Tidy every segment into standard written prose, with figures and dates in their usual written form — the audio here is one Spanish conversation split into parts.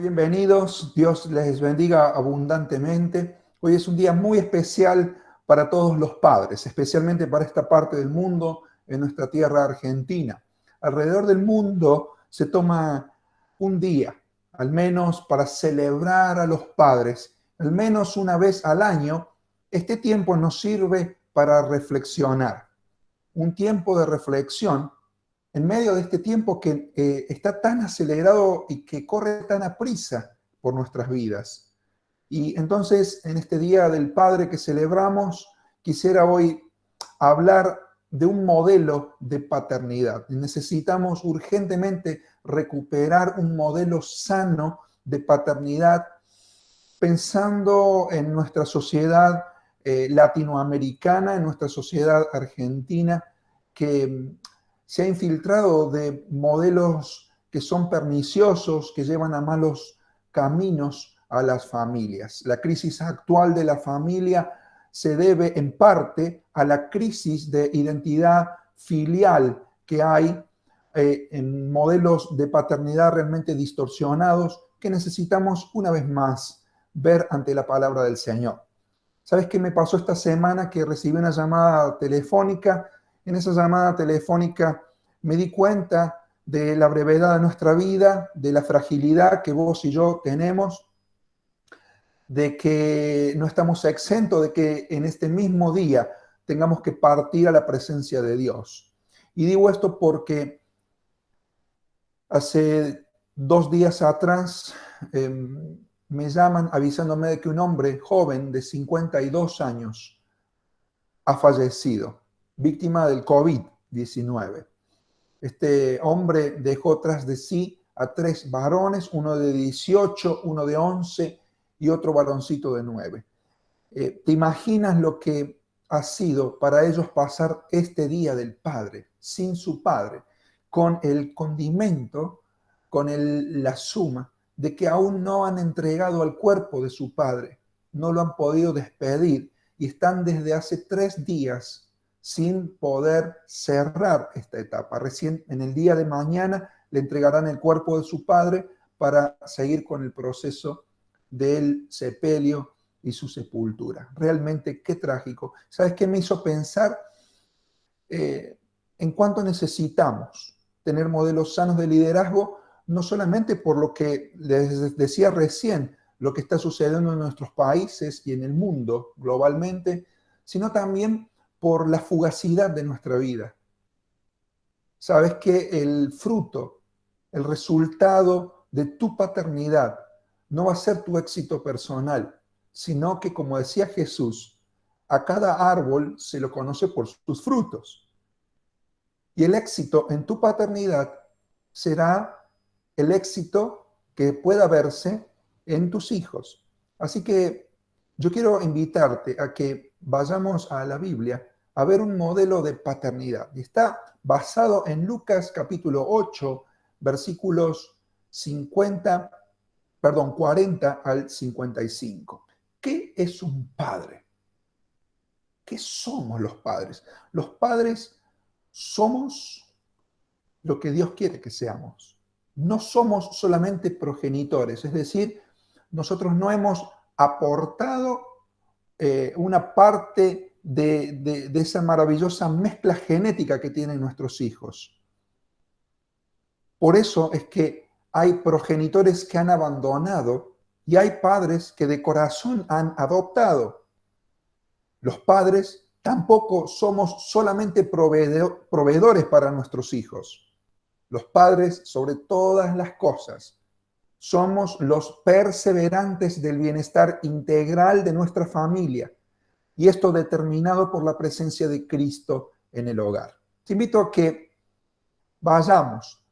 Bienvenidos, Dios les bendiga abundantemente. Hoy es un día muy especial para todos los padres, especialmente para esta parte del mundo, en nuestra tierra argentina. Alrededor del mundo se toma un día, al menos para celebrar a los padres, al menos una vez al año. Este tiempo nos sirve para reflexionar, un tiempo de reflexión en medio de este tiempo que está tan acelerado y que corre tan aprisa por nuestras vidas. Y entonces, en este Día del Padre que celebramos, quisiera hoy hablar de un modelo de paternidad. Necesitamos urgentemente recuperar un modelo sano de paternidad, pensando en nuestra sociedad latinoamericana, en nuestra sociedad argentina, que se ha infiltrado de modelos que son perniciosos, que llevan a malos caminos a las familias. La crisis actual de la familia se debe en parte a la crisis de identidad filial que hay en modelos de paternidad realmente distorsionados que necesitamos una vez más ver ante la palabra del Señor. ¿Sabes qué me pasó esta semana? Que recibí una llamada telefónica. En esa llamada telefónica me di cuenta de la brevedad de nuestra vida, de la fragilidad que vos y yo tenemos, de que no estamos exentos de que en este mismo día tengamos que partir a la presencia de Dios. Y digo esto porque hace 2 días atrás me llaman avisándome de que un hombre joven de 52 años ha fallecido, víctima del COVID-19. Este hombre dejó tras de sí a 3 varones, uno de 18, uno de 11 y otro varoncito de 9. ¿Te imaginas lo que ha sido para ellos pasar este Día del Padre sin su padre, con el condimento, con la suma de que aún no han entregado al cuerpo de su padre, no lo han podido despedir y están desde hace 3 días sin poder cerrar esta etapa? Recién en el día de mañana le entregarán el cuerpo de su padre para seguir con el proceso del sepelio y su sepultura. Realmente qué trágico. ¿Sabes qué me hizo pensar? En cuánto necesitamos tener modelos sanos de liderazgo, no solamente por lo que les decía recién, lo que está sucediendo en nuestros países y en el mundo globalmente, sino también por la fugacidad de nuestra vida. Sabes que el fruto, el resultado de tu paternidad no va a ser tu éxito personal, sino que, como decía Jesús, a cada árbol se lo conoce por sus frutos. Y el éxito en tu paternidad será el éxito que pueda verse en tus hijos. Así que yo quiero invitarte a que vayamos a la Biblia a ver un modelo de paternidad. Y está basado en Lucas capítulo 8, versículos 40 al 55. ¿Qué es un padre? ¿Qué somos los padres? Los padres somos lo que Dios quiere que seamos. No somos solamente progenitores, es decir, nosotros no hemos aportado una parte de esa maravillosa mezcla genética que tienen nuestros hijos. Por eso es que hay progenitores que han abandonado y hay padres que de corazón han adoptado. Los padres tampoco somos solamente proveedores para nuestros hijos. Los padres, sobre todas las cosas, somos los perseverantes del bienestar integral de nuestra familia, y esto determinado por la presencia de Cristo en el hogar. Te invito a que vayamos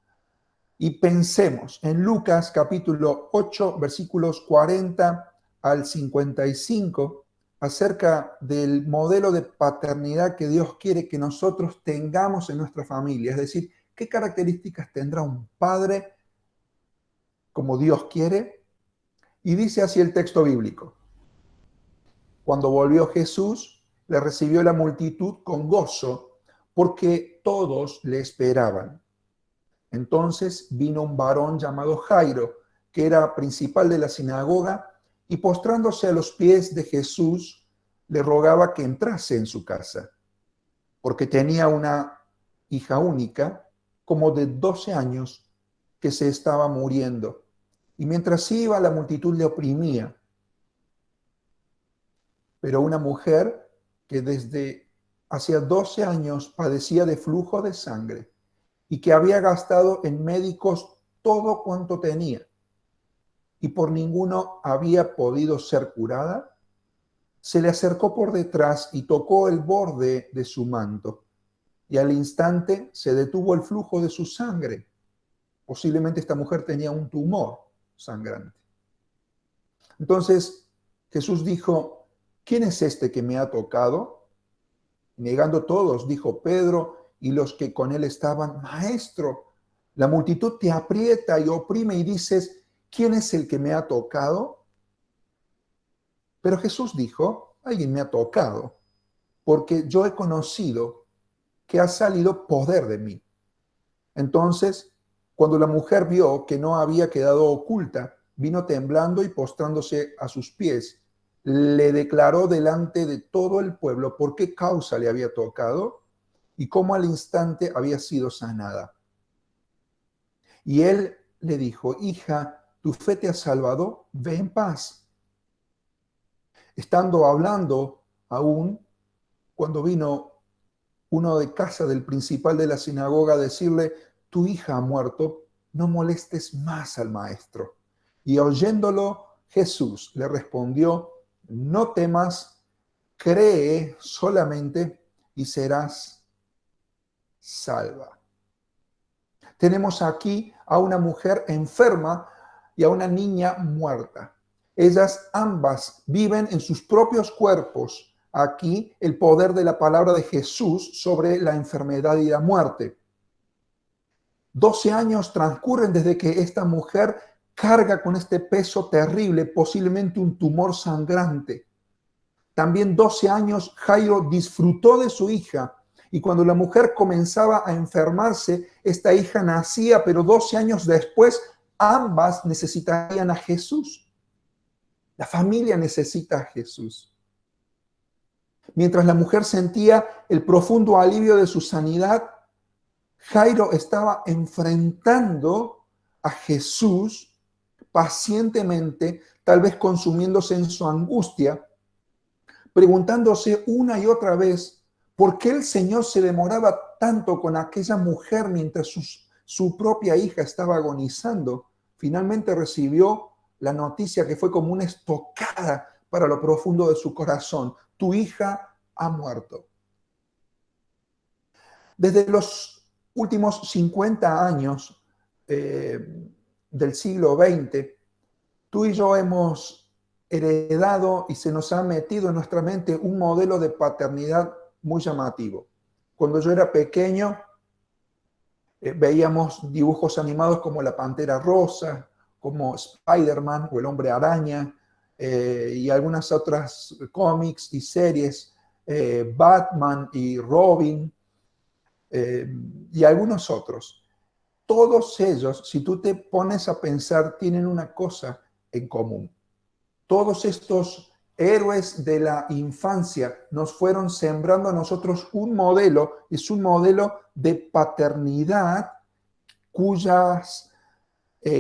y pensemos en Lucas capítulo 8, versículos 40 al 55, acerca del modelo de paternidad que Dios quiere que nosotros tengamos en nuestra familia. Es decir, ¿qué características tendrá un padre como Dios quiere? Y dice así el texto bíblico: cuando volvió Jesús, le recibió la multitud con gozo, porque todos le esperaban. Entonces vino un varón llamado Jairo, que era principal de la sinagoga, y postrándose a los pies de Jesús, le rogaba que entrase en su casa, porque tenía una hija única, como de 12 años, que se estaba muriendo. Y mientras iba, la multitud le oprimía. Pero una mujer que desde hacía 12 años padecía de flujo de sangre y que había gastado en médicos todo cuanto tenía y por ninguno había podido ser curada, se le acercó por detrás y tocó el borde de su manto, y al instante se detuvo el flujo de su sangre. Posiblemente esta mujer tenía un tumor sangrante. Entonces Jesús dijo: ¿quién es este que me ha tocado? Negando todos, dijo Pedro y los que con él estaban: Maestro, la multitud te aprieta y oprime y dices: ¿quién es el que me ha tocado? Pero Jesús dijo: alguien me ha tocado, porque yo he conocido que ha salido poder de mí. Entonces, cuando la mujer vio que no había quedado oculta, vino temblando y postrándose a sus pies. Le declaró delante de todo el pueblo por qué causa le había tocado y cómo al instante había sido sanada. Y él le dijo: hija, tu fe te ha salvado, ve en paz. Estando hablando aún, cuando vino uno de casa del principal de la sinagoga a decirle: tu hija ha muerto, no molestes más al maestro. Y oyéndolo, Jesús le respondió: no temas, cree solamente y serás salva. Tenemos aquí a una mujer enferma y a una niña muerta. Ellas ambas viven en sus propios cuerpos aquí el poder de la palabra de Jesús sobre la enfermedad y la muerte. 12 años transcurren desde que esta mujer carga con este peso terrible, posiblemente un tumor sangrante. También 12 años Jairo disfrutó de su hija, y cuando la mujer comenzaba a enfermarse, esta hija nacía, pero 12 años después ambas necesitarían a Jesús. La familia necesita a Jesús. Mientras la mujer sentía el profundo alivio de su sanidad, Jairo estaba enfrentando a Jesús pacientemente, tal vez consumiéndose en su angustia, preguntándose una y otra vez por qué el Señor se demoraba tanto con aquella mujer mientras su propia hija estaba agonizando. Finalmente recibió la noticia que fue como una estocada para lo profundo de su corazón: tu hija ha muerto. Desde los últimos 50 años del siglo XX, tú y yo hemos heredado y se nos ha metido en nuestra mente un modelo de paternidad muy llamativo. Cuando yo era pequeño, veíamos dibujos animados como La Pantera Rosa, como Spider-Man o El Hombre Araña, y algunas otras cómics y series, Batman y Robin, y algunos otros. Todos ellos, si tú te pones a pensar, tienen una cosa en común. Todos estos héroes de la infancia nos fueron sembrando a nosotros un modelo, es un modelo de paternidad cuyas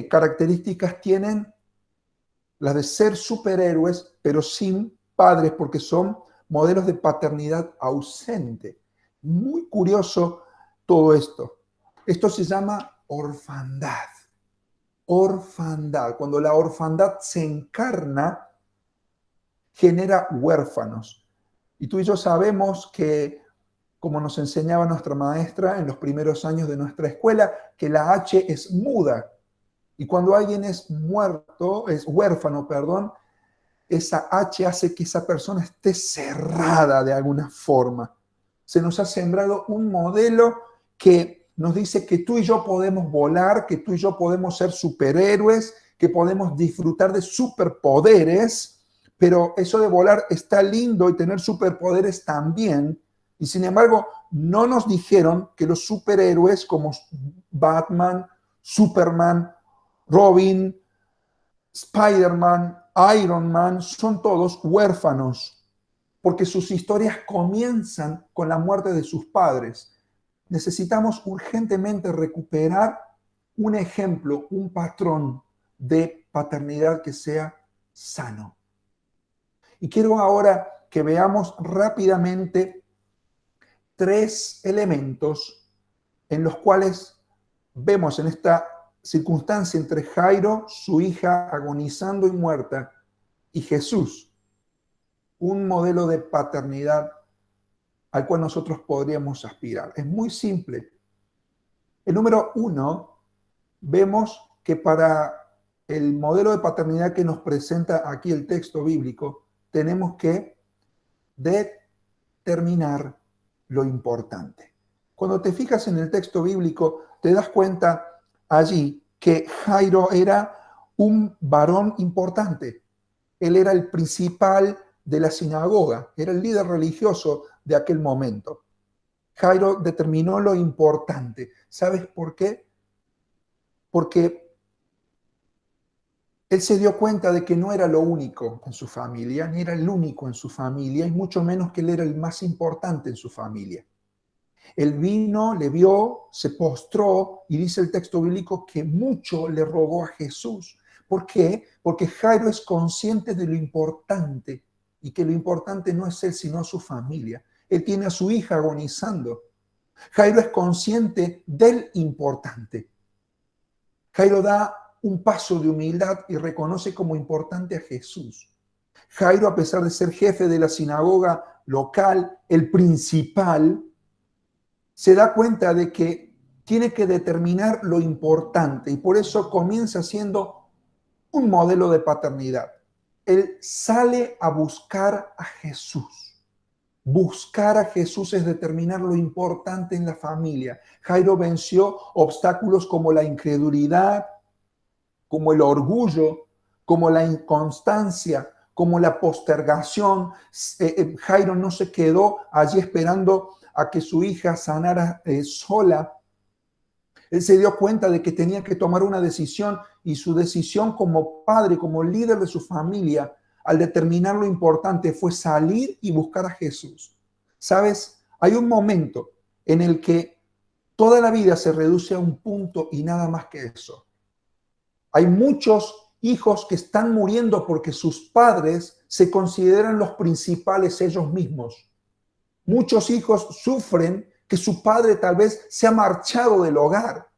características tienen las de ser superhéroes, pero sin padres, porque son modelos de paternidad ausente. Muy curioso todo esto. Esto se llama orfandad. Orfandad. Cuando la orfandad se encarna, genera huérfanos. Y tú y yo sabemos que, como nos enseñaba nuestra maestra en los primeros años de nuestra escuela, que la H es muda. Y cuando alguien es muerto, es huérfano, perdón, esa H hace que esa persona esté cerrada de alguna forma. Se nos ha sembrado un modelo que nos dice que tú y yo podemos volar, que tú y yo podemos ser superhéroes, que podemos disfrutar de superpoderes, pero eso de volar está lindo y tener superpoderes también. Y sin embargo, no nos dijeron que los superhéroes como Batman, Superman, Robin, Spider-Man, Iron Man, son todos huérfanos, porque sus historias comienzan con la muerte de sus padres. Necesitamos urgentemente recuperar un ejemplo, un patrón de paternidad que sea sano. Y quiero ahora que veamos rápidamente tres elementos en los cuales vemos en esta circunstancia entre Jairo, su hija agonizando y muerta, y Jesús, un modelo de paternidad al cual nosotros podríamos aspirar. Es muy simple. El número uno, vemos que para el modelo de paternidad que nos presenta aquí el texto bíblico, tenemos que determinar lo importante. Cuando te fijas en el texto bíblico, te das cuenta allí que Jairo era un varón importante. Él era el principal de la sinagoga, era el líder religioso de aquel momento. Jairo determinó lo importante. ¿Sabes por qué? Porque él se dio cuenta de que no era lo único en su familia, ni era el único en su familia, y mucho menos que él era el más importante en su familia. Él vino, le vio, se postró y dice el texto bíblico que mucho le rogó a Jesús. ¿Por qué? Porque Jairo es consciente de lo importante y que lo importante no es él, sino su familia. Él tiene a su hija agonizando. Jairo es consciente del importante. Jairo da un paso de humildad y reconoce como importante a Jesús. Jairo, a pesar de ser jefe de la sinagoga local, el principal, se da cuenta de que tiene que determinar lo importante y por eso comienza siendo un modelo de paternidad. Él sale a buscar a Jesús. Buscar a Jesús es determinar lo importante en la familia. Jairo venció obstáculos como la incredulidad, como el orgullo, como la inconstancia, como la postergación. Jairo no se quedó allí esperando a que su hija sanara sola. Él se dio cuenta de que tenía que tomar una decisión y su decisión como padre, como líder de su familia, al determinar lo importante fue salir y buscar a Jesús. ¿Sabes? Hay un momento en el que toda la vida se reduce a un punto y nada más que eso. Hay muchos hijos que están muriendo porque sus padres se consideran los principales ellos mismos. Muchos hijos sufren que su padre tal vez se ha marchado del hogar,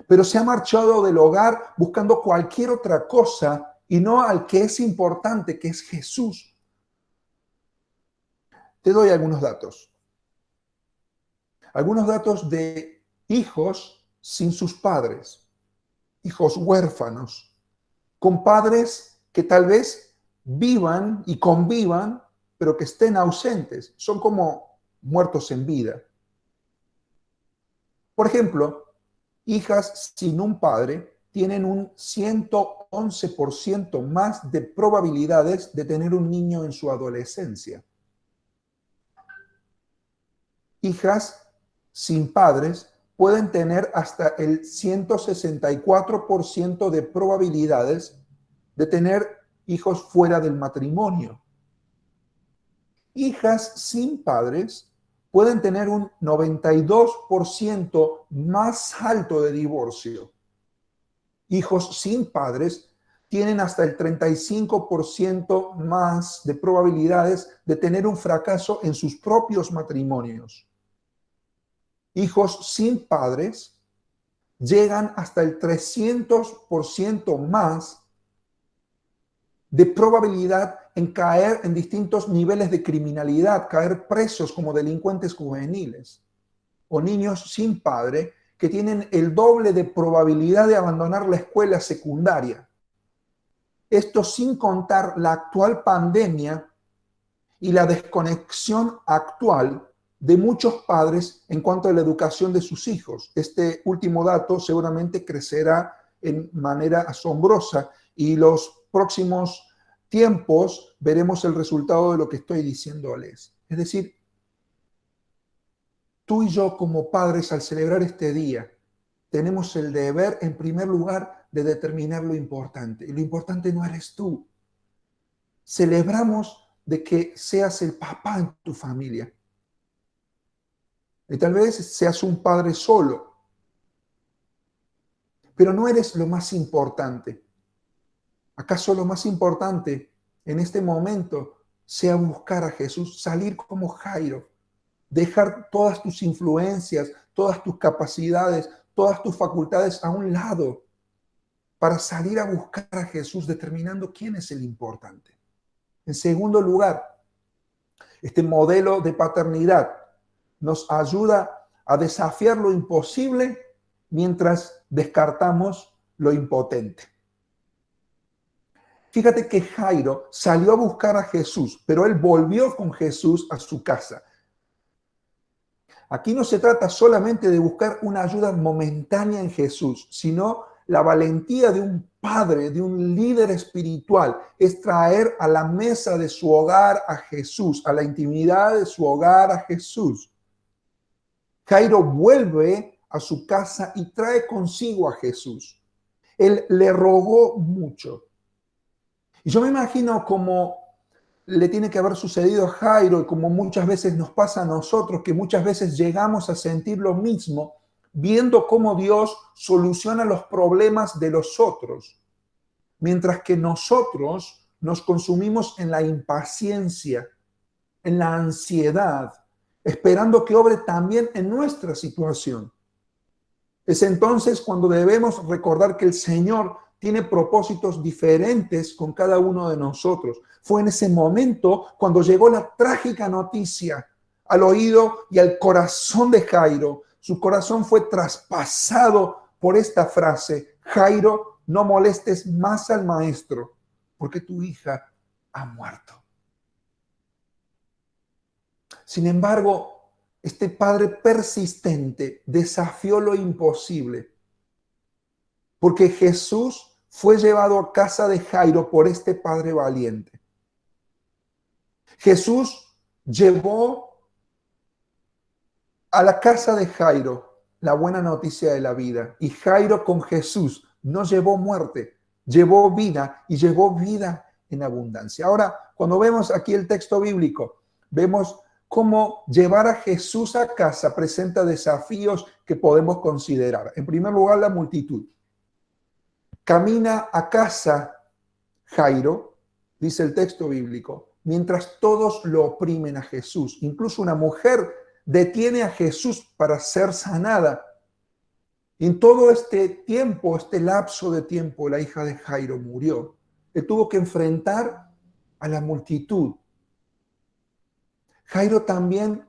pero se ha marchado del hogar buscando cualquier otra cosa y no al que es importante, que es Jesús. Te doy algunos datos. Algunos datos de hijos sin sus padres, hijos huérfanos, con padres que tal vez vivan y convivan, pero que estén ausentes. Son como muertos en vida. Por ejemplo, hijas sin un padre tienen un 111% más de probabilidades de tener un niño en su adolescencia. Hijas sin padres pueden tener hasta el 164% de probabilidades de tener hijos fuera del matrimonio. Hijas sin padres pueden tener un 92% más alto de divorcio. Hijos sin padres tienen hasta el 35% más de probabilidades de tener un fracaso en sus propios matrimonios. Hijos sin padres llegan hasta el 300% más de probabilidad en caer en distintos niveles de criminalidad, caer presos como delincuentes juveniles, o niños sin padre que tienen el doble de probabilidad de abandonar la escuela secundaria. Esto sin contar la actual pandemia y la desconexión actual de muchos padres en cuanto a la educación de sus hijos. Este último dato seguramente crecerá en manera asombrosa y los próximos tiempos veremos el resultado de lo que estoy diciéndoles. Es decir, tú y yo como padres al celebrar este día tenemos el deber, en primer lugar, de determinar lo importante. Y lo importante no eres tú. Celebramos de que seas el papá en tu familia. Y tal vez seas un padre solo, pero no eres lo más importante. ¿Acaso lo más importante en este momento sea buscar a Jesús, salir como Jairo, dejar todas tus influencias, todas tus capacidades, todas tus facultades a un lado para salir a buscar a Jesús, determinando quién es el importante? En segundo lugar, este modelo de paternidad nos ayuda a desafiar lo imposible mientras descartamos lo impotente. Fíjate que Jairo salió a buscar a Jesús, pero él volvió con Jesús a su casa. Aquí no se trata solamente de buscar una ayuda momentánea en Jesús, sino la valentía de un padre, de un líder espiritual, es traer a la mesa de su hogar a Jesús, a la intimidad de su hogar a Jesús. Jairo vuelve a su casa y trae consigo a Jesús. Él le rogó mucho. Y yo me imagino cómo le tiene que haber sucedido a Jairo y como muchas veces nos pasa a nosotros, que muchas veces llegamos a sentir lo mismo, viendo cómo Dios soluciona los problemas de los otros, mientras que nosotros nos consumimos en la impaciencia, en la ansiedad, esperando que obre también en nuestra situación. Es entonces cuando debemos recordar que el Señor tiene propósitos diferentes con cada uno de nosotros. Fue en ese momento cuando llegó la trágica noticia al oído y al corazón de Jairo. Su corazón fue traspasado por esta frase: Jairo, no molestes más al maestro, porque tu hija ha muerto. Sin embargo, este padre persistente desafió lo imposible, porque Jesús fue llevado a casa de Jairo por este padre valiente. Jesús llevó a la casa de Jairo la buena noticia de la vida, y Jairo con Jesús no llevó muerte, llevó vida, y llevó vida en abundancia. Ahora, cuando vemos aquí el texto bíblico, vemos cómo llevar a Jesús a casa presenta desafíos que podemos considerar. En primer lugar, la multitud. Camina a casa Jairo, dice el texto bíblico, mientras todos lo oprimen a Jesús. Incluso una mujer detiene a Jesús para ser sanada. Y en todo este tiempo, este lapso de tiempo, la hija de Jairo murió. Él tuvo que enfrentar a la multitud. Jairo también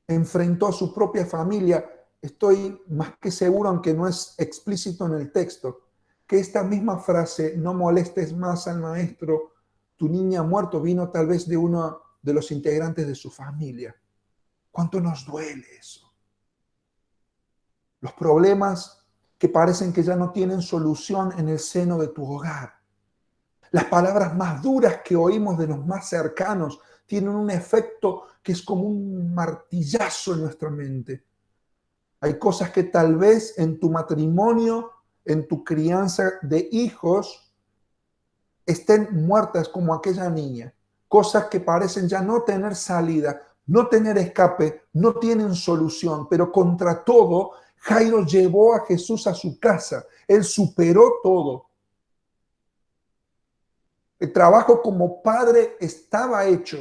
enfrentó a su propia familia. Estoy más que seguro, aunque no es explícito en el texto, que esta misma frase, no molestes más al maestro, tu niña ha muerto, vino tal vez de uno de los integrantes de su familia. ¿Cuánto nos duele eso? Los problemas que parecen que ya no tienen solución en el seno de tu hogar. Las palabras más duras que oímos de los más cercanos tienen un efecto que es como un martillazo en nuestra mente. Hay cosas que tal vez en tu matrimonio, en tu crianza de hijos, estén muertas como aquella niña. Cosas que parecen ya no tener salida, no tener escape, no tienen solución, pero contra todo, Jairo llevó a Jesús a su casa. Él superó todo. El trabajo como padre estaba hecho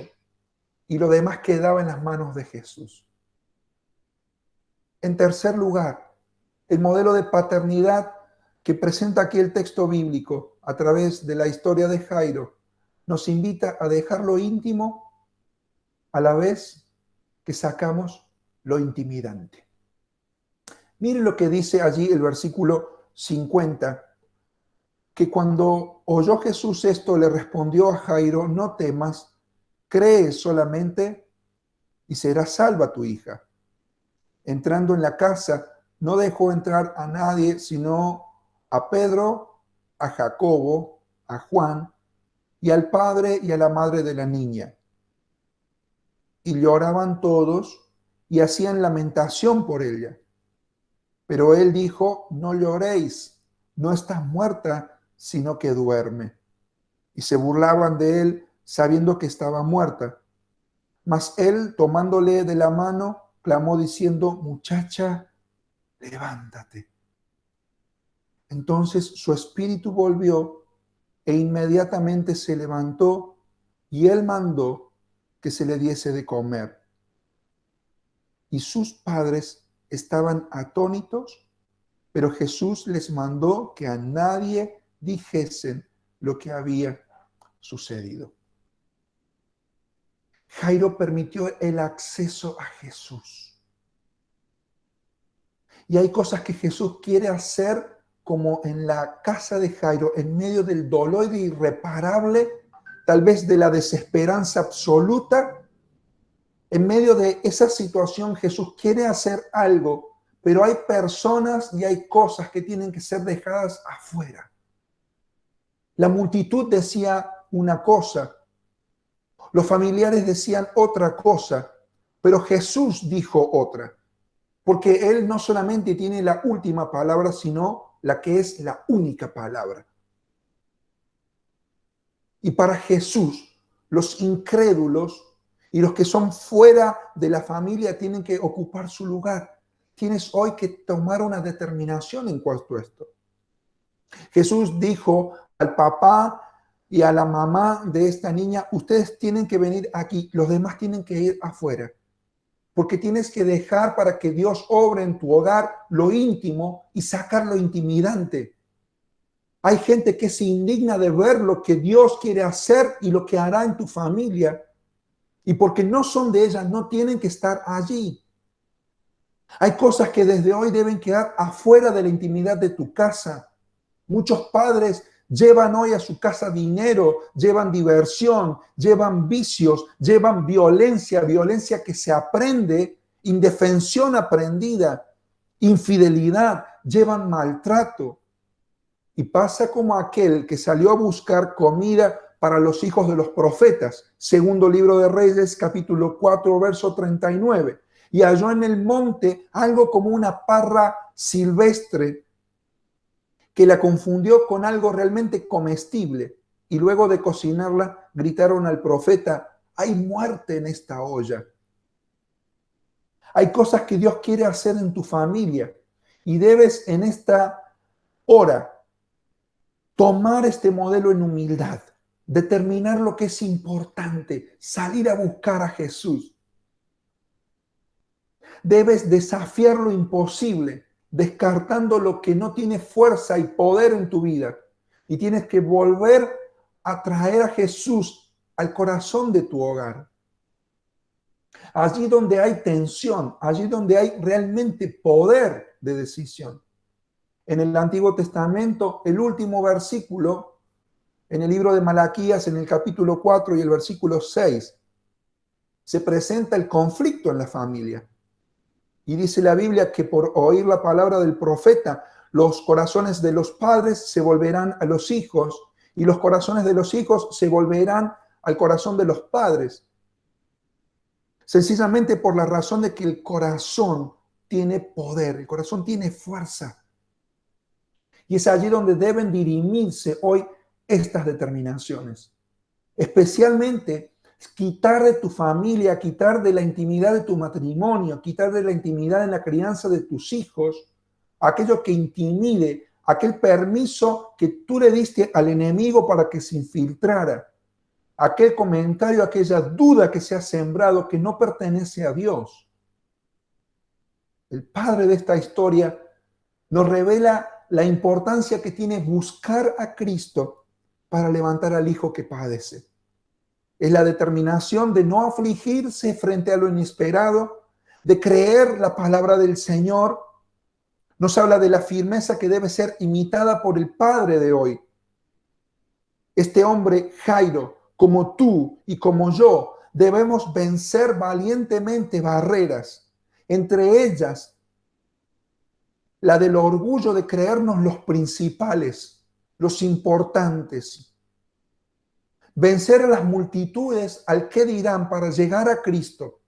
y lo demás quedaba en las manos de Jesús. En tercer lugar, el modelo de paternidad que presenta aquí el texto bíblico a través de la historia de Jairo nos invita a dejar lo íntimo a la vez que sacamos lo intimidante. Miren lo que dice allí el versículo 50, que cuando oyó Jesús esto, le respondió a Jairo: no temas, cree solamente y será salva tu hija. Entrando en la casa, no dejó entrar a nadie sino a Pedro, a Jacobo, a Juan y al padre y a la madre de la niña. Y lloraban todos y hacían lamentación por ella. Pero él dijo, no lloréis, no estás muerta, sino que duerme. Y se burlaban de él, sabiendo que estaba muerta. Mas él, tomándole de la mano, clamó diciendo, muchacha, levántate. Entonces su espíritu volvió e inmediatamente se levantó y él mandó que se le diese de comer. Y sus padres estaban atónitos, pero Jesús les mandó que a nadie dijesen lo que había sucedido. Jairo permitió el acceso a Jesús. Y hay cosas que Jesús quiere hacer como en la casa de Jairo, en medio del dolor irreparable, tal vez de la desesperanza absoluta. En medio de esa situación Jesús quiere hacer algo, pero hay personas y hay cosas que tienen que ser dejadas afuera. La multitud decía una cosa, los familiares decían otra cosa, pero Jesús dijo otra. Porque Él no solamente tiene la última palabra, sino la que es la única palabra. Y para Jesús, los incrédulos y los que son fuera de la familia tienen que ocupar su lugar. Tienes hoy que tomar una determinación en cuanto a esto. Jesús dijo al papá y a la mamá de esta niña, ustedes tienen que venir aquí, los demás tienen que ir afuera. Porque tienes que dejar para que Dios obre en tu hogar lo íntimo y sacar lo intimidante. Hay gente que se indigna de ver lo que Dios quiere hacer y lo que hará en tu familia. Y porque no son de ellas, no tienen que estar allí. Hay cosas que desde hoy deben quedar afuera de la intimidad de tu casa. Muchos padres llevan hoy a su casa dinero, llevan diversión, llevan vicios, llevan violencia, violencia que se aprende, indefensión aprendida, infidelidad, llevan maltrato. Y pasa como aquel que salió a buscar comida para los hijos de los profetas, segundo libro de Reyes, capítulo 4, verso 39. Y halló en el monte algo como una parra silvestre que la confundió con algo realmente comestible. Y luego de cocinarla, gritaron al profeta, hay muerte en esta olla. Hay cosas que Dios quiere hacer en tu familia y debes en esta hora tomar este modelo en humildad, determinar lo que es importante, salir a buscar a Jesús. Debes desafiar lo imposible, descartando lo que no tiene fuerza y poder en tu vida. Y tienes que volver a traer a Jesús al corazón de tu hogar. Allí donde hay tensión, allí donde hay realmente poder de decisión. En el Antiguo Testamento, el último versículo, en el libro de Malaquías, en el capítulo 4 y el versículo 6, se presenta el conflicto en la familia. Y dice la Biblia que por oír la palabra del profeta, los corazones de los padres se volverán a los hijos y los corazones de los hijos se volverán al corazón de los padres. Sencillamente por la razón de que el corazón tiene poder, el corazón tiene fuerza. Y es allí donde deben dirimirse hoy estas determinaciones. Especialmente quitar de tu familia, quitar de la intimidad de tu matrimonio, quitar de la intimidad en la crianza de tus hijos, aquello que intimide, aquel permiso que tú le diste al enemigo para que se infiltrara, aquel comentario, aquella duda que se ha sembrado que no pertenece a Dios. El padre de esta historia nos revela la importancia que tiene buscar a Cristo para levantar al hijo que padece. Es la determinación de no afligirse frente a lo inesperado, de creer la palabra del Señor. Nos habla de la firmeza que debe ser imitada por el Padre de hoy. Este hombre, Jairo, como tú y como yo, debemos vencer valientemente barreras, entre ellas la del orgullo de creernos los principales, los importantes. Vencer a las multitudes al qué dirán para llegar a Cristo.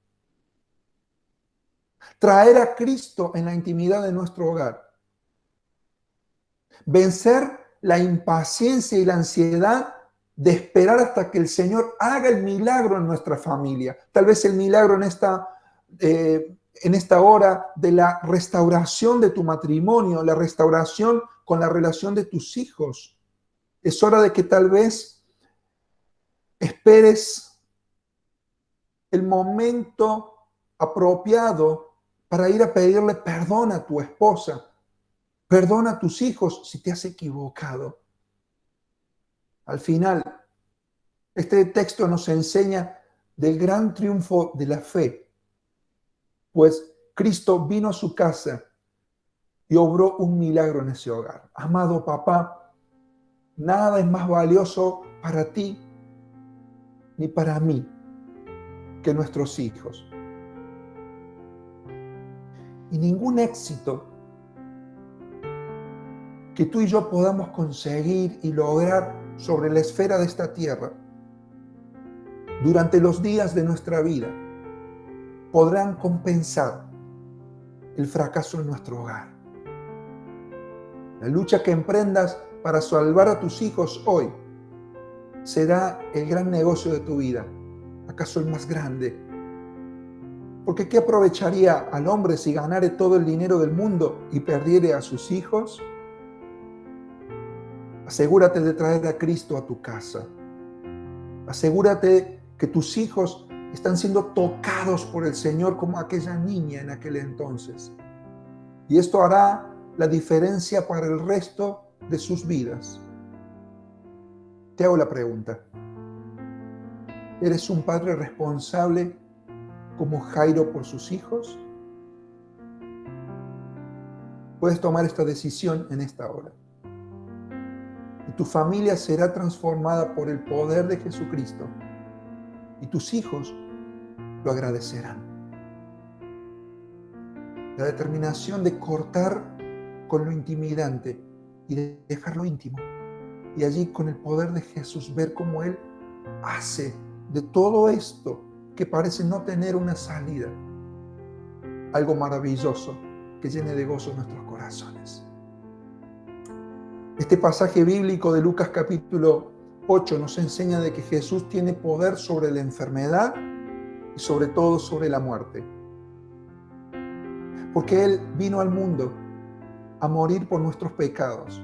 Traer a Cristo en la intimidad de nuestro hogar. Vencer la impaciencia y la ansiedad de esperar hasta que el Señor haga el milagro en nuestra familia. Tal vez el milagro en esta hora de la restauración de tu matrimonio, la restauración con la relación de tus hijos. Es hora de que tal vez esperes el momento apropiado para ir a pedirle perdón a tu esposa, perdón a tus hijos si te has equivocado. Al final, este texto nos enseña del gran triunfo de la fe, pues Cristo vino a su casa y obró un milagro en ese hogar. Amado papá, nada es más valioso para ti ni para mí que nuestros hijos. Y ningún éxito que tú y yo podamos conseguir y lograr sobre la esfera de esta tierra durante los días de nuestra vida podrán compensar el fracaso en nuestro hogar. La lucha que emprendas para salvar a tus hijos hoy será el gran negocio de tu vida, acaso el más grande. Porque ¿qué aprovecharía al hombre si ganare todo el dinero del mundo y perdiere a sus hijos? Asegúrate de traer a Cristo a tu casa. Asegúrate que tus hijos están siendo tocados por el Señor como aquella niña en aquel entonces. Y esto hará la diferencia para el resto de sus vidas. Te hago la pregunta. ¿Eres un padre responsable como Jairo por sus hijos? Puedes tomar esta decisión en esta hora. Y tu familia será transformada por el poder de Jesucristo. Y tus hijos lo agradecerán. La determinación de cortar con lo intimidante y de dejarlo íntimo. Y allí con el poder de Jesús ver cómo Él hace de todo esto que parece no tener una salida, algo maravilloso que llene de gozo nuestros corazones. Este pasaje bíblico de Lucas capítulo 8 nos enseña de que Jesús tiene poder sobre la enfermedad y sobre todo sobre la muerte. Porque Él vino al mundo a morir por nuestros pecados.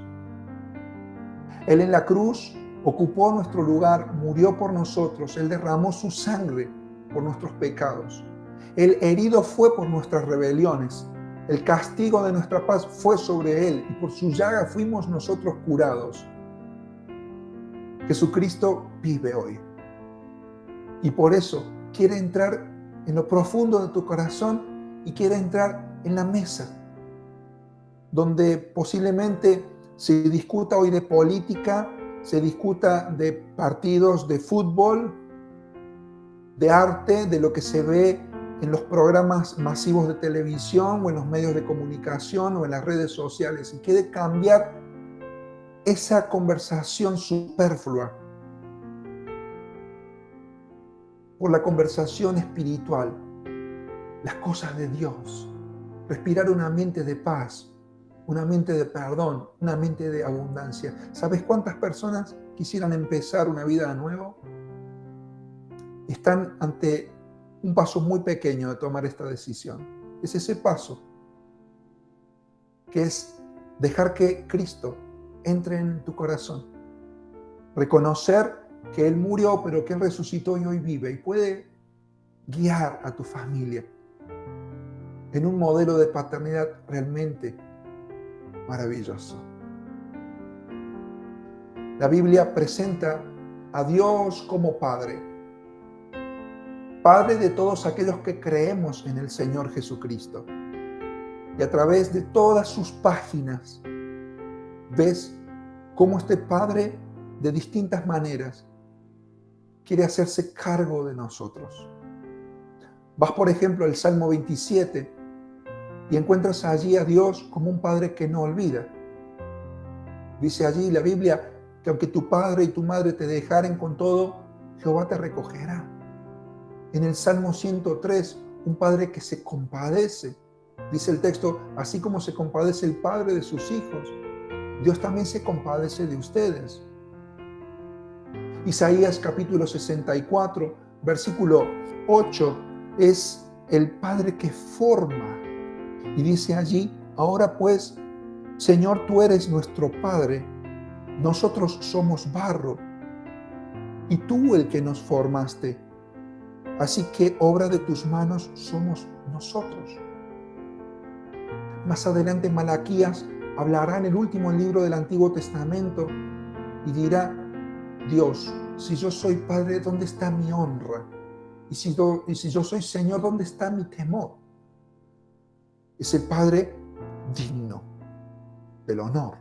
Él en la cruz ocupó nuestro lugar, murió por nosotros, Él derramó su sangre por nuestros pecados. El herido fue por nuestras rebeliones. El castigo de nuestra paz fue sobre Él y por su llaga fuimos nosotros curados. Jesucristo vive hoy. Y por eso quiere entrar en lo profundo de tu corazón y quiere entrar en la mesa, donde posiblemente se discuta hoy de política, se discuta de partidos de fútbol, de arte, de lo que se ve en los programas masivos de televisión o en los medios de comunicación o en las redes sociales, y quiere cambiar esa conversación superflua por la conversación espiritual, las cosas de Dios, respirar un ambiente de paz, un ambiente de perdón, un ambiente de abundancia. ¿Sabes cuántas personas quisieran empezar una vida de nuevo? Están ante un paso muy pequeño de tomar esta decisión. Es ese paso, que es dejar que Cristo entre en tu corazón. Reconocer que Él murió, pero que Él resucitó y hoy vive y puede guiar a tu familia en un modelo de paternidad realmente maravilloso. La Biblia presenta a Dios como Padre. Padre de todos aquellos que creemos en el Señor Jesucristo. Y a través de todas sus páginas ves cómo este Padre de distintas maneras quiere hacerse cargo de nosotros. Vas, por ejemplo, al Salmo 27 y encuentras allí a Dios como un Padre que no olvida. Dice allí la Biblia que aunque tu padre y tu madre te dejaren con todo, Jehová te recogerá. En el Salmo 103 un Padre que se compadece. Dice el texto, así como se compadece el Padre de sus hijos, Dios también se compadece de ustedes. Isaías capítulo 64, versículo 8, es el Padre que forma. Y dice allí, ahora pues, Señor, tú eres nuestro Padre, nosotros somos barro, y tú el que nos formaste. Así que obra de tus manos somos nosotros. Más adelante Malaquías hablará en el último libro del Antiguo Testamento y dirá, Dios, si yo soy Padre, ¿dónde está mi honra? Y si yo soy Señor, ¿dónde está mi temor? Es el Padre digno del honor.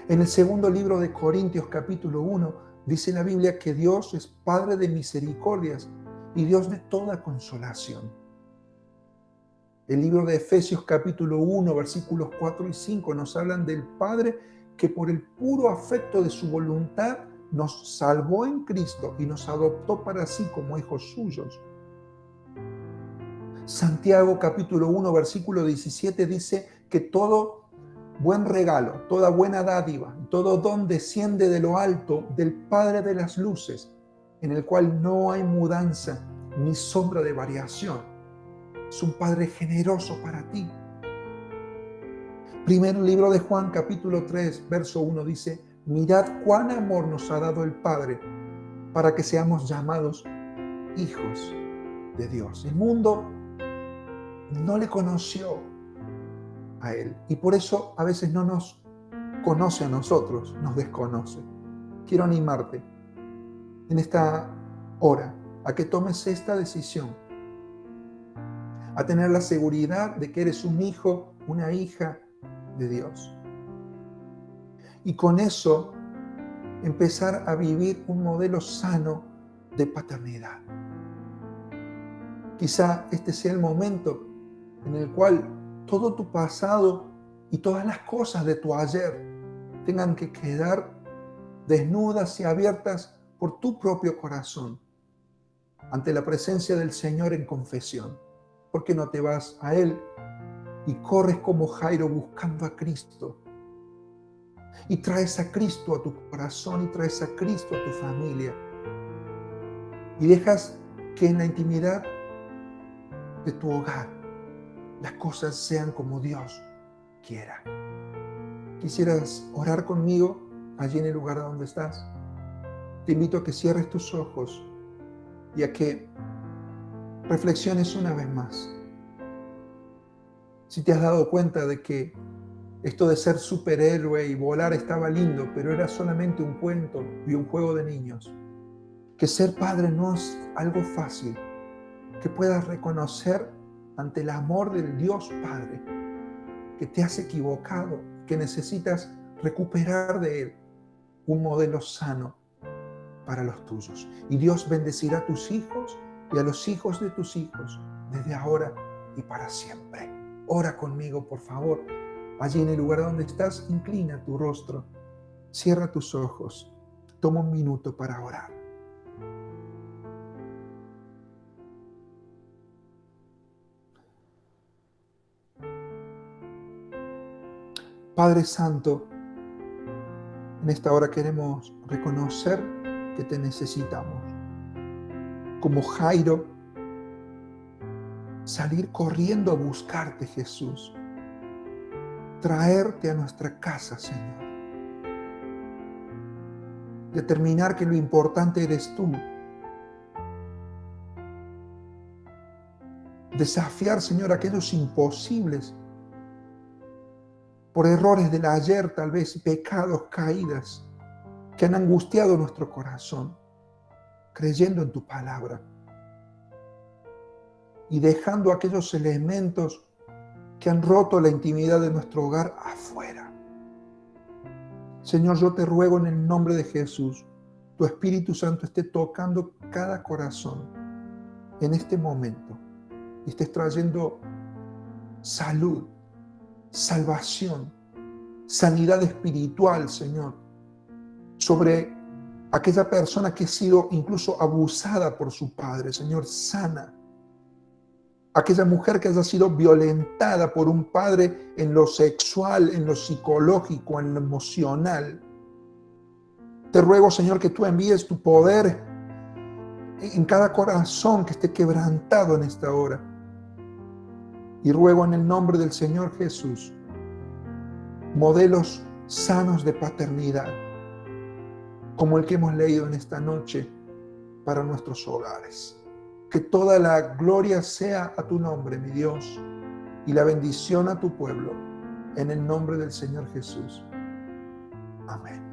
En el segundo libro de Corintios, capítulo 1, dice la Biblia que Dios es Padre de misericordias y Dios de toda consolación. El libro de Efesios, capítulo 1, versículos 4 y 5, nos hablan del Padre que por el puro afecto de su voluntad nos salvó en Cristo y nos adoptó para sí como hijos suyos. Santiago capítulo 1, versículo 17 dice que todo buen regalo, toda buena dádiva, todo don desciende de lo alto del Padre de las luces, en el cual no hay mudanza ni sombra de variación. Es un Padre generoso para ti. Primer libro de Juan capítulo 3, verso 1 dice, mirad cuán amor nos ha dado el Padre para que seamos llamados hijos de Dios. El mundo no le conoció a Él y por eso a veces no nos conoce a nosotros, nos desconoce. Quiero animarte en esta hora a que tomes esta decisión, a tener la seguridad de que eres un hijo, una hija de Dios. Y con eso empezar a vivir un modelo sano de paternidad. Quizá este sea el momento en el cual todo tu pasado y todas las cosas de tu ayer tengan que quedar desnudas y abiertas por tu propio corazón ante la presencia del Señor en confesión. ¿Por qué no te vas a Él y corres como Jairo buscando a Cristo? Y traes a Cristo a tu corazón y traes a Cristo a tu familia. Y dejas que en la intimidad de tu hogar las cosas sean como Dios quiera. ¿Quisieras orar conmigo allí en el lugar donde estás? Te invito a que cierres tus ojos y a que reflexiones una vez más. Si te has dado cuenta de que esto de ser superhéroe y volar estaba lindo, pero era solamente un cuento y un juego de niños. Que ser padre no es algo fácil. Que puedas reconocer ante el amor del Dios Padre que te has equivocado, que necesitas recuperar de Él un modelo sano para los tuyos. Y Dios bendecirá a tus hijos y a los hijos de tus hijos desde ahora y para siempre. Ora conmigo, por favor. Allí en el lugar donde estás, inclina tu rostro, cierra tus ojos, toma un minuto para orar. Padre Santo, en esta hora queremos reconocer que te necesitamos. Como Jairo, salir corriendo a buscarte, Jesús. Traerte a nuestra casa, Señor. Determinar que lo importante eres tú. Desafiar, Señor, aquellos imposibles por errores del ayer, tal vez pecados, caídas, que han angustiado nuestro corazón, creyendo en tu palabra y dejando aquellos elementos que han roto la intimidad de nuestro hogar afuera. Señor, yo te ruego en el nombre de Jesús, tu Espíritu Santo esté tocando cada corazón en este momento y estés trayendo salud, salvación, sanidad espiritual, Señor, sobre aquella persona que ha sido incluso abusada por su padre. Señor, sana aquella mujer que haya sido violentada por un padre en lo sexual, en lo psicológico, en lo emocional. Te ruego, Señor, que tú envíes tu poder en cada corazón que esté quebrantado en esta hora. Y ruego en el nombre del Señor Jesús, modelos sanos de paternidad, como el que hemos leído en esta noche, para nuestros hogares. Que toda la gloria sea a tu nombre, mi Dios, y la bendición a tu pueblo, en el nombre del Señor Jesús. Amén.